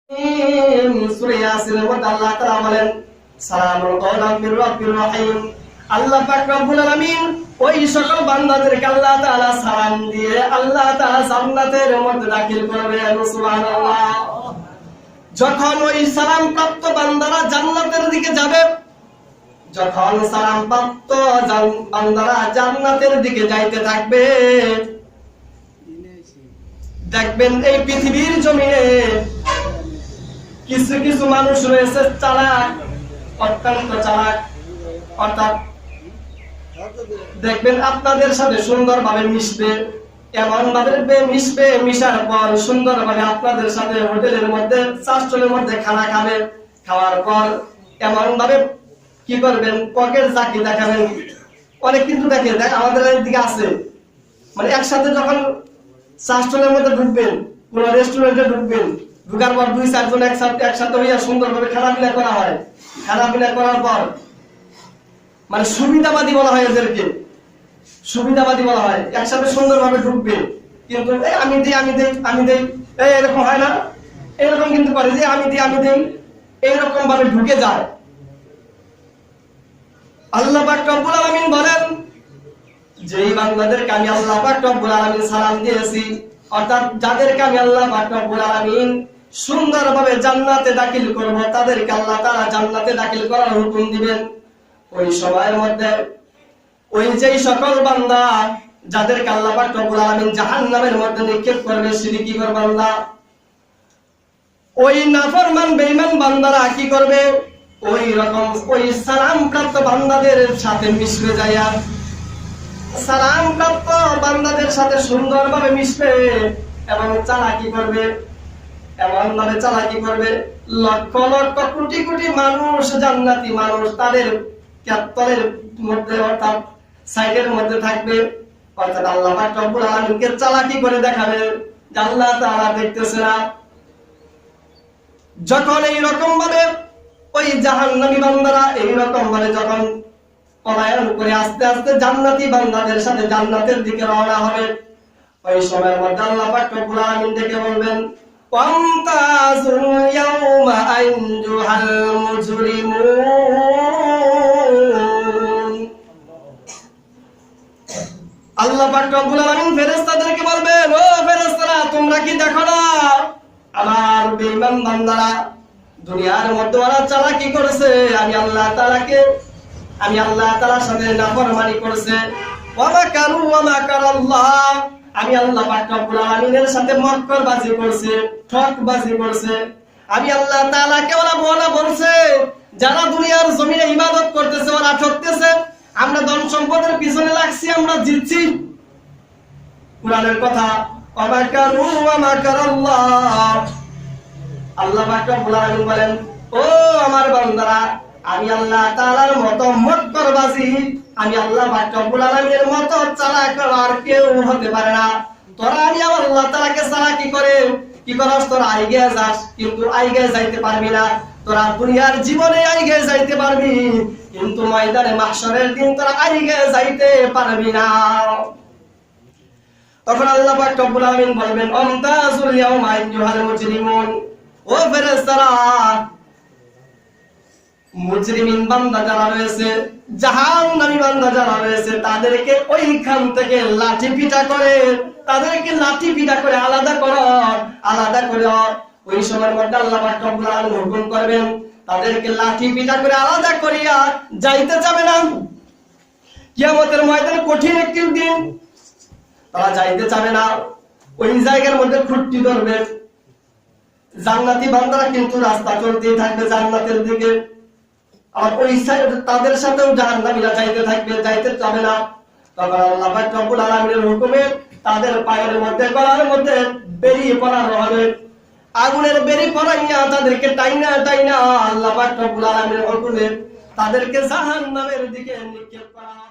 সূরা ইয়াসিনের মধ্যে আল্লাহ তাআলা বলেন সালামুন কওলাম মির রাব্বির রহিম। আল্লাহ পাক রব্বুল আলামিন ওই সকল বান্দাদেরকে আল্লাহ তাআলা সালাম দিয়ে আল্লাহ তাআলা জান্নাতের মধ্যে দাখিল করবেন। সুবহানাল্লাহ। যখন ওই সালাম প্রাপ্ত বান্দারা জান্নাতের দিকে যাবে, যখন সালাম প্রাপ্ত বান্দারা জান্নাতের দিকে যাইতে থাকবে, দেখবেন এই পৃথিবীর জমিনে কিছু কিছু মানুষ রয়েছে চালাক, অত্যন্ত চালাক। অর্থাৎ দেখবেন আপনাদের সাথে সুন্দরভাবে মিশবে, এমন ভাবে মিশবে, মিশার পর সুন্দরভাবে আপনাদের সাথে হোটেলের মধ্যে চাষটলের মধ্যে খানা খাবে, খাওয়ার পর এমন ভাবে কি করবেন, পকেট চাকরি দেখাবেন। অনেক কিন্তু দেখেন আমাদের দিকে আছে, মানে একসাথে যখন চাষটলের মধ্যে ঢুকবেন, কোন রেস্টুরেন্টে ঢুকবেন, ঢুকার পর 2-4 জন একসাথে হইয়া সুন্দরভাবে খানা পিনা করা হয়। খানা পিনা করার পর মানে সুবিধাবাদী বলা হয়, এদেরকে সুবিধাবাদী বলা হয়। একসাথে সুন্দরভাবে ঢুকবে, কিন্তু আমি দেই এরকম হয় না, এরকম কিন্তু করে যে আমি দেই এইরকম ভাবে ঢুকে যায়। আল্লাহ পাক রব্বুল আলামিন বলেন, যেই বান্দাদেরকে আমি আল্লাহ পাক রব্বুল আলামিন সালাম দিয়েছি, অর্থাৎ যাদেরকে আমি আল্লাহ পাক রব্বুল আলামিন সুন্দরভাবে জান্নাতে দাখিল করব, তাদেরকে আল্লাহ তাআলা জান্নাতে দাখিল করার হুকুম দিবেন। ওই সময়ের মধ্যে ওই যেই সকল বান্দা যাদেরকে আল্লাহ পাক রব্বুল আলামিন জাহান্নামের মধ্যে নিক্ষেপ করবে, শিরকি বান্দা, ওই নাফরমান বেঈমান বান্দারা কি করবে, ওই রকম ওই সালাম প্রাপ্ত বান্দাদের সাথে মিশবে, যাইয়া সালাম প্রাপ্ত বান্দাদের সাথে সুন্দরভাবে মিশবে এবং চালাকি করবে, এমন ভাবে চালাকি করবে। লক্ষ লক্ষ কোটি কোটি মানুষ, জান্নাতি মানুষ, তাদের কেত্তরের মধ্যে অর্থাৎ সাইডের মধ্যে থাকবে। অর্থাৎ আল্লাহ পাক রব্বুল আলামিনকে চালাকি করে দেখাবে যে আল্লাহ তাআলা দেখতেছে না। যখন এই রকম ভাবে ওই জাহান্নামী বান্দারা এই রকম ভাবে যখন পলায়ন করে আস্তে আস্তে জান্নাতি বান্দাদের সাথে জান্নাতের দিকে রওনা হবে, ওই সময়ের মধ্যে আল্লাহ পাক রব্বুল আলামিন ডেকে বলবেন, ওয়ামতাজুল ইয়াউমা আইয়ুহাল মুজরিমুন। আল্লাহ পাক রব্বুল আলামিন ফেরেশতাদেরকে বলবেন, ও ফেরেশতারা, তোমরা কি দেখো না আমার বেঈমান বান্দারা দুনিয়ার মধ্যে ওরা চালাকি করেছে, আমি আল্লাহ তাআলার সাথে নাফরমানি করেছে। ওয়া মাকারু ওয়া মাকারাল্লাহ, আমি আল্লাহ পাক রব্বুল আলামিনের সাথে মক্করবাজি করছে, ঠকবাজি করছে। আমি আল্লাহ তাআলাকে ওরা বলছে যারা দুনিয়ার জমিনে ইবাদত করতেছে ওরা ঠকতেছে, আমরা ধন সম্পদের পিছনে লাগছি, আমরা জিতছি। কুরআনের কথা, ওয়া মাকারু ওয়া মাকারাল্লাহ। আল্লাহ পাক রব্বুল আলামিন বলেন, ও আমার বান্দারা, আমি আল্লাহ তাআলার মতো মক্করবাজি, আমি আল্লাহ পাক রব্বুল আলামিনের মতো চালাক আর কেউ হতে পারে না। তোরা আমি আল্লাহ তাআলাকে চালাকি করে কি করস, তোরা আইগে যাস, কিন্তু আইগে যাইতে পারবি না। তোরা দুনিয়ার জীবনে আইগে যাইতে পারবি, কিন্তু ময়দানে মাহশরের দিন তোরা আইগে যাইতে পারবি না। তখন আল্লাহ পাক রব্বুল আলামিন বলবেন, আমতাজুল ইয়াউমা আইয়ুহাল মুজরিমুন। ও ফেরেশতারা, মুজরিমিন বান্দা যারা রয়েছে, জাহান্নামী বান্দা যারা রয়েছে, তাদেরকে ওইখান থেকে লাঠি পিটা করে, তাদেরকে লাঠি পিটা করে আলাদা করো। ওই সময়ের মধ্যে আল্লাহ পাক রব্বুল আলামিন হুকুম করবেন, তাদেরকে লাঠি পিটা করে আলাদা করিয়া যাইতে যাবে না। কিয়ামতের ময়দানে কঠিন একটি দিন, তারা যাইতে যাবে না। ওই জায়গার মধ্যে খুঁটি ধরবে। জান্নাতি বান্দারা কিন্তু রাস্তা চলতেই থাকবে জান্নাতের দিকে, আর ওই সাইড তাদের সাথেও জাহান্নামীরা যাইতে থাকবে, যাইতে যাবে না। তখন আল্লাহ পাক রব্বুল আলামিনের হুকুমে তাদের পায়ের মধ্যে, গলার মধ্যে বেরি পরানো হবে। আগুনের বেরি পরাইয়া তাদেরকে টাইনা আল্লাহ পাক রব্বুল আলামিনের হুকুমে তাদেরকে জাহান্নামের দিকে নিক্ষেপ করা হবে।